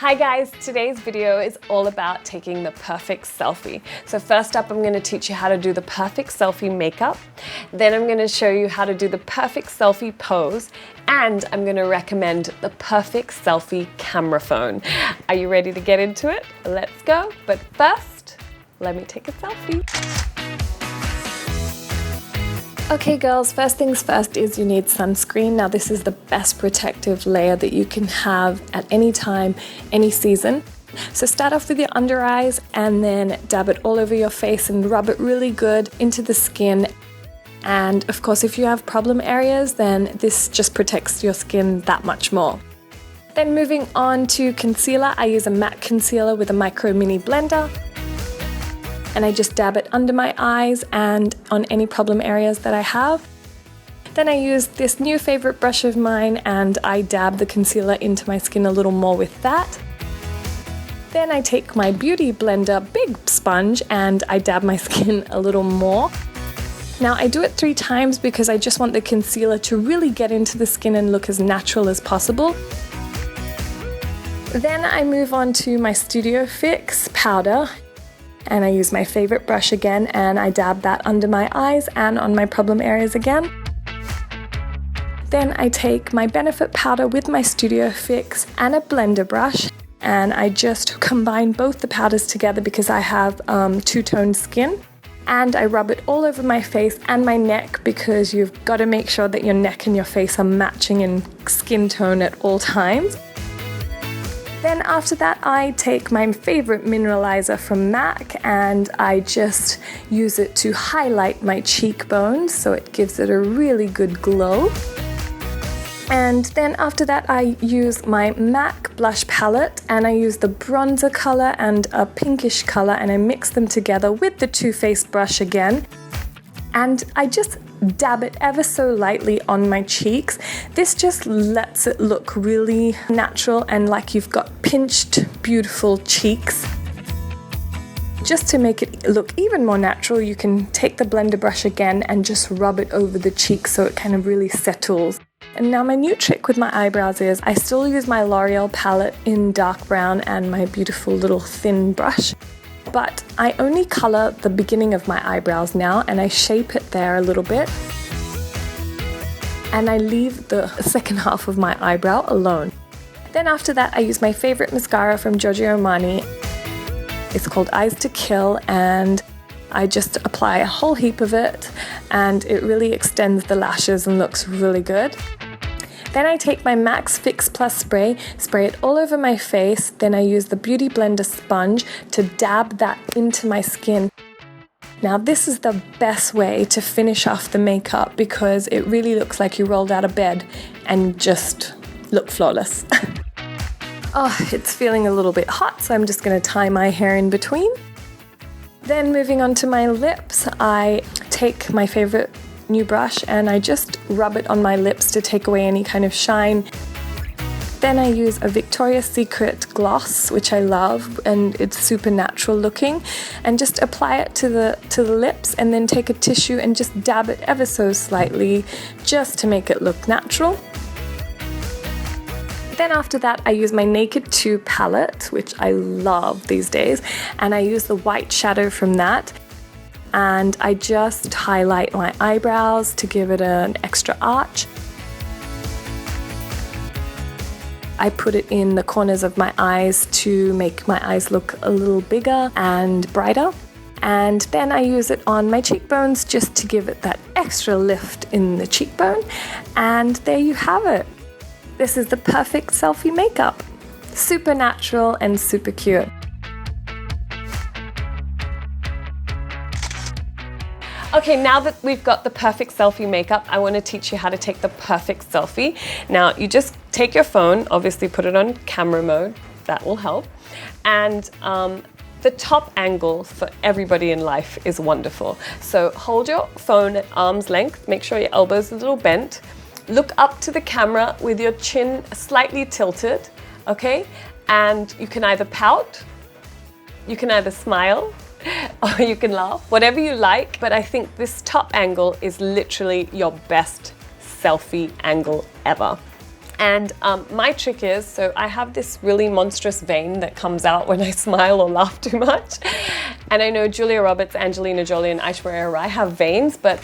Hi guys, today's video is all about taking the perfect selfie. So first up, I'm going to teach you how to do the perfect selfie makeup. Then I'm going to show you how to do the perfect selfie pose. And I'm going to recommend the perfect selfie camera phone. Are you ready to get into it? Let's go. But first, let me take a selfie. Okay girls, first things first is you need sunscreen. Now this is the best protective layer that you can have at any time, any season. So start off with your under eyes and then dab it all over your face and rub it really good into the skin. And of course, if you have problem areas, then this just protects your skin that much more. Then moving on to concealer, I use a matte concealer with a micro mini blender. And I just dab it under my eyes and on any problem areas that I have. Then I use this new favorite brush of mine and I dab the concealer into my skin a little more with that. Then I take my Beauty Blender big sponge and I dab my skin a little more. Now I do it 3 times because I just want the concealer to really get into the skin and look as natural as possible. Then I move on to my Studio Fix powder. And I use my favorite brush again and I dab that under my eyes and on my problem areas again. Then I take my Benefit powder with my Studio Fix and a blender brush and I just combine both the powders together because I have two-toned skin. And I rub it all over my face and my neck because you've got to make sure that your neck and your face are matching in skin tone at all times. Then after that, I take my favorite mineralizer from MAC and I just use it to highlight my cheekbones so it gives it a really good glow. And then after that, I use my MAC blush palette and I use the bronzer color and a pinkish color and I mix them together with the Too Faced brush again. And I just dab it ever so lightly on my cheeks. This just lets it look really natural and like you've got pinched, beautiful cheeks. Just to make it look even more natural, you can take the blender brush again and just rub it over the cheeks so it kind of really settles. And now my new trick with my eyebrows is I still use my L'Oreal palette in dark brown and my beautiful little thin brush. But I only color the beginning of my eyebrows now and I shape it there a little bit. And I leave the second half of my eyebrow alone. Then after that I use my favorite mascara from Giorgio Armani. It's called Eyes to Kill and I just apply a whole heap of it and it really extends the lashes and looks really good. Then I take my Max Fix Plus spray it all over my face, then I use the Beauty Blender sponge to dab that into my skin. Now this is the best way to finish off the makeup because it really looks like you rolled out of bed and just look flawless. Oh, it's feeling a little bit hot, so I'm just going to tie my hair in between. Then moving on to my lips, I take my favorite new brush and I just rub it on my lips to take away any kind of shine. Then I use a Victoria's Secret gloss, which I love and it's super natural looking, and just apply it to the lips and then take a tissue and just dab it ever so slightly just to make it look natural. Then after that I use my Naked 2 palette, which I love these days, and I use the white shadow from that. And I just highlight my eyebrows to give it an extra arch. I put it in the corners of my eyes to make my eyes look a little bigger and brighter. And then I use it on my cheekbones just to give it that extra lift in the cheekbone. And there you have it. This is the perfect selfie makeup. Super natural and super cute. Okay, now that we've got the perfect selfie makeup, I want to teach you how to take the perfect selfie. Now, you just take your phone, obviously put it on camera mode, that will help. And the top angle for everybody in life is wonderful. So hold your phone at arm's length, make sure your elbows are a little bent. Look up to the camera with your chin slightly tilted, okay? And you can either pout, you can either smile, or you can laugh, whatever you like. But I think this top angle is literally your best selfie angle ever. And my trick is, so I have this really monstrous vein that comes out when I smile or laugh too much. And I know Julia Roberts, Angelina Jolie, and Aishwarya Rai have veins, but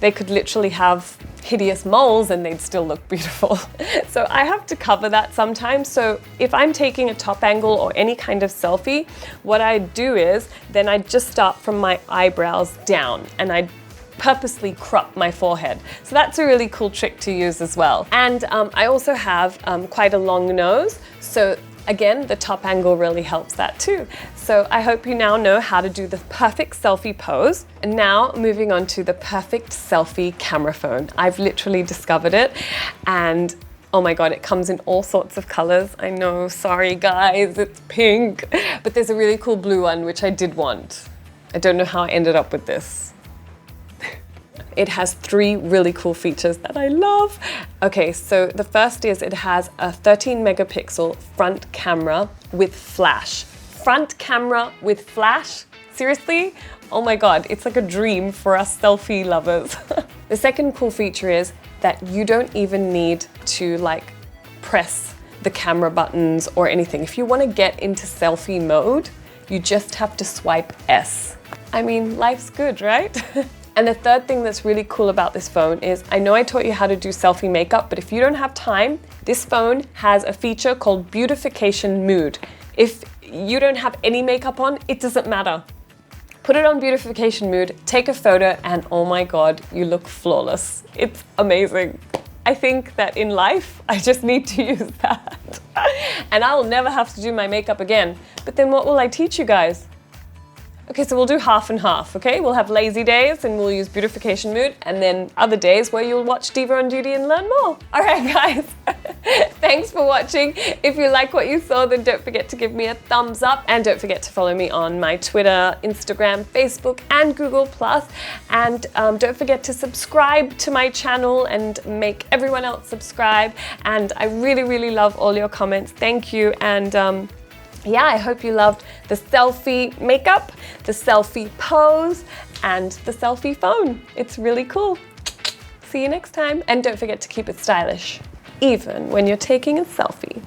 they could literally have hideous moles and they'd still look beautiful. So I have to cover that sometimes. So if I'm taking a top angle or any kind of selfie, what I do is then I just start from my eyebrows down and I purposely crop my forehead. So that's a really cool trick to use as well. And I also have quite a long nose. So again, the top angle really helps that too. So I hope you now know how to do the perfect selfie pose. And now moving on to the perfect selfie camera phone. I've literally discovered it and oh my God, it comes in all sorts of colors. I know, sorry guys, it's pink. But there's a really cool blue one, which I did want. I don't know how I ended up with this. It has 3 really cool features that I love. Okay, so the first is it has a 13 megapixel front camera with flash. Front camera with flash? Seriously? Oh my God, it's like a dream for us selfie lovers. The second cool feature is that you don't even need to like press the camera buttons or anything. If you want to get into selfie mode, you just have to swipe S. I mean, life's good, right? And the third thing that's really cool about this phone is, I know I taught you how to do selfie makeup, but if you don't have time, this phone has a feature called beautification mood. If you don't have any makeup on, it doesn't matter. Put it on beautification mood, take a photo, and oh my God, you look flawless. It's amazing. I think that in life, I just need to use that. And I'll never have to do my makeup again. But then what will I teach you guys? Okay, so we'll do half and half, okay? We'll have lazy days and we'll use beautification mood, and then other days where you'll watch Diva on Duty and learn more. All right, guys. Thanks for watching. If you like what you saw, then don't forget to give me a thumbs up, and don't forget to follow me on my Twitter, Instagram, Facebook, and Google+. And don't forget to subscribe to my channel and make everyone else subscribe. And I really, really love all your comments. Thank you. And yeah, I hope you loved the selfie makeup, the selfie pose, and the selfie phone. It's really cool. See you next time. And don't forget to keep it stylish, even when you're taking a selfie.